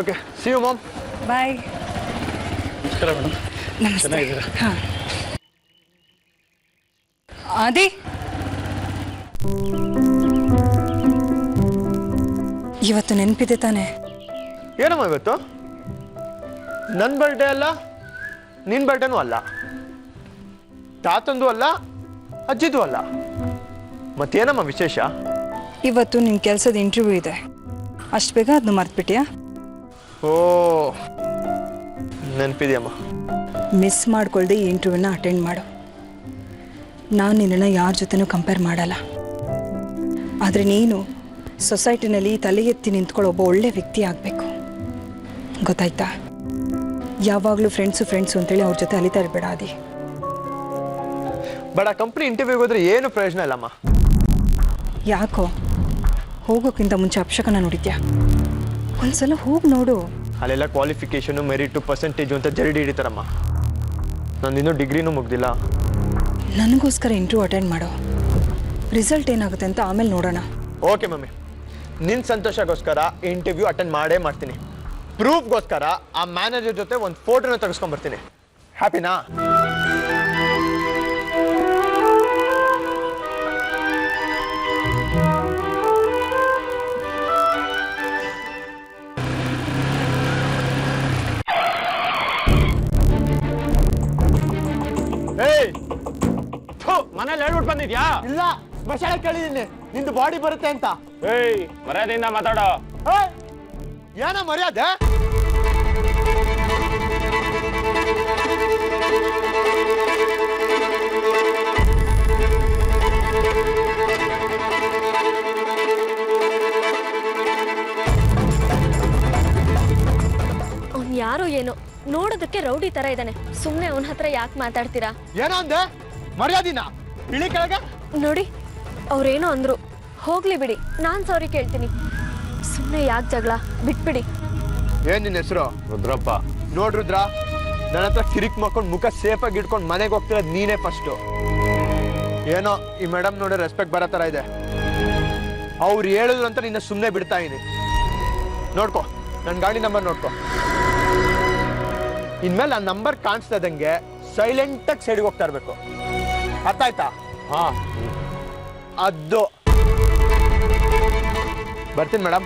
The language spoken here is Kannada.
Okay see you ma'am. Bye. ನಮಸ್ಕಾರ ಮೇಡಮ್. ನಮಸ್ತೆ. ಚೆನ್ನಾಗಿದ್ದೀರಾ? ಹಾಂ ಆದಿ, ಇವತ್ತು ನೆನಪಿದೆ ತಾನೆ? ಏನಮ್ಮ ಇವತ್ತು? ನನ್ನ ಬರ್ಡೇ ಅಲ್ಲ, ನಿನ್ನ ಬರ್ಡೇನೂ ಅಲ್ಲ, ತಾತಂದು ಅಲ್ಲ, ಅಜ್ಜಿದು ಅಲ್ಲ. ಮತ್ತೇನಮ್ಮ ವಿಶೇಷ? ಇವತ್ತು ನಿನ್ನ ಕೆಲಸದ ಇಂಟರ್ವ್ಯೂ ಇದೆ, ಅಷ್ಟು ಬೇಗ ಅದನ್ನು ಮರ್ತ್ಬಿಟ್ಟಿಯಾ? ಓ ನೆನಪಿದೆಯಮ್ಮ. ಮಿಸ್ ಮಾಡ್ಕೊಳ್ದೆ ಈ ಇಂಟರ್ವ್ಯೂನ ಅಟೆಂಡ್ ಮಾಡು. ನಾನು ನಿನ್ನನ್ನು ಯಾರ ಜೊತೆನೂ ಕಂಪೇರ್ ಮಾಡಲ್ಲ, ಆದರೆ ನೀನು ಸೊಸೈಟಿನಲ್ಲಿ ತಲೆ ಎತ್ತಿ ನಿಂತ್ಕೊಳ್ಳೋ ಒಬ್ಬ ಒಳ್ಳೆ ವ್ಯಕ್ತಿ ಆಗಬೇಕು, ಗೊತ್ತಾಯ್ತಾ? ಯಾವಾಗಲೂ ಫ್ರೆಂಡ್ಸು ಅಂತೇಳಿ ಅವ್ರ ಜೊತೆ ಅಲಿತಾ ಇರಬೇಡ ಆದಿ. ಬಟ್ ಆ ಕಂಪ್ನಿ ಇಂಟರ್ವ್ಯೂಗೆ ಹೋದ್ರೆ ಏನು ಪ್ರಯೋಜನ ಇಲ್ಲಮ್ಮ. ಯಾಕೋ? ಹೋಗೋಕ್ಕಿಂತ ಮುಂಚೆ ಅಪಶಕನ ನೋಡಿದ್ಯಾ? ಒಂದ್ಸಲ ಹೋಗಿ ನೋಡು. ಅಲ್ಲೆಲ್ಲ ಕ್ವಾಲಿಫಿಕೇಷನು, ಮೆರಿಟು, ಪರ್ಸೆಂಟೇಜು ಅಂತ ಜರಡಿ ಹಿಡಿತಾರಮ್ಮ. ನಂದಿನ್ನೂ ಡಿಗ್ರಿನೂ ಮುಗ್ದಿಲ್ಲ. ನನಗೋಸ್ಕರ ಇಂಟರ್ವ್ಯೂ ಅಟೆಂಡ್ ಮಾಡೋ, ರಿಸಲ್ಟ್ ಏನಾಗುತ್ತೆ ಅಂತ ಆಮೇಲೆ ನೋಡೋಣ. ಓಕೆ ಮಮ್ಮಿ, ನಿನ್ನ ಸಂತೋಷಕ್ಕೋಸ್ಕರ ಇಂಟರ್ವ್ಯೂ ಅಟೆಂಡ್ ಮಾಡೇ ಮಾಡ್ತೀನಿ. ಪ್ರೂಫ್ಗೋಸ್ಕರ ಆ ಮ್ಯಾನೇಜರ್ ಜೊತೆ ಒಂದು ಫೋಟೋನ ತೆಗೆಸ್ಕೊಂಡ್ಬರ್ತೀನಿ. ಹ್ಯಾಪಿನಾ? ಮನೇಲಿ ಹೇಳ್ಬಿಟ್ಟು ಬಂದಿದ್ಯಾ? ಇಲ್ಲ, ಮಸಾಲೆ ಕೇಳಿದ್ದೀನಿ ನಿಂದು ಬಾಡಿ ಬರುತ್ತೆ ಅಂತ. ಏಯ್, ಮರ್ಯಾದೆಯಿಂದ ಮಾತಾಡೋ. ಏನ ಮರ್ಯಾದೆ? ಅವ್ನು ಯಾರೋ ಏನೋ ನೋಡೋದಕ್ಕೆ ರೌಡಿ ತರ ಇದ್ದಾನೆ. ಸುಮ್ಮನೆ ಅವನ ಹತ್ರ ಯಾಕೆ ಮಾತಾಡ್ತೀರಾ? ಏನೋ ಅಂದೆ? ಮರ್ಯಾದಿನ ಇಳಿ ಕೆಳಗೆ. ನೋಡಿ, ಅವ್ರೇನೋ ಅಂದ್ರು, ಹೋಗ್ಲಿ ಬಿಡಿ, ನಾನ್ ಸಾರಿ ಕೇಳ್ತೀನಿ. ಸುಮ್ಮನೆ ಯಾಕೆ ಜಗಳ, ಬಿಟ್ಬಿಡಿ. ಏನ್ ನಿನ್ನ ಹೆಸರು? ರುದ್ರಪ್ಪ. ನೋಡ್ರುದ್ರ, ನನ್ನ ಹತ್ರ ಕಿರಿಕ್ ಮಾಡ್ಕೊಂಡು ಮುಖ ಸೇಫ್ ಆಗಿ ಇಟ್ಕೊಂಡು ಮನೆಗೆ ಹೋಗ್ತಿರೋದು ನೀನೇ ಫಸ್ಟು. ಏನೋ ಈ ಮೇಡಮ್ ನೋಡಿ ರೆಸ್ಪೆಕ್ಟ್ ಬರೋ ಥರ ಇದೆ. ಅವ್ರು ಹೇಳಿದ್ರು ಅಂತ ನಿನ್ನ ಸುಮ್ಮನೆ ಬಿಡ್ತಾ ಇದೀನಿ. ನೋಡ್ಕೊ, ನನ್ನ ಗಾಡಿ ನಂಬರ್ ನೋಡ್ಕೊ. ಇನ್ಮೇಲೆ ಆ ನಂಬರ್ ಕಾಣಿಸ್ತಾ ಇದ್ದಂಗೆ ಸೈಲೆಂಟಾಗಿ ಸೈಡ್ಗೆ ಹೋಗ್ತಾ ಇರಬೇಕು. ಅರ್ಥ ಆಯ್ತಾ? ಹಾ, ಅದು ಬರ್ತೀನಿ ಮೇಡಮ್.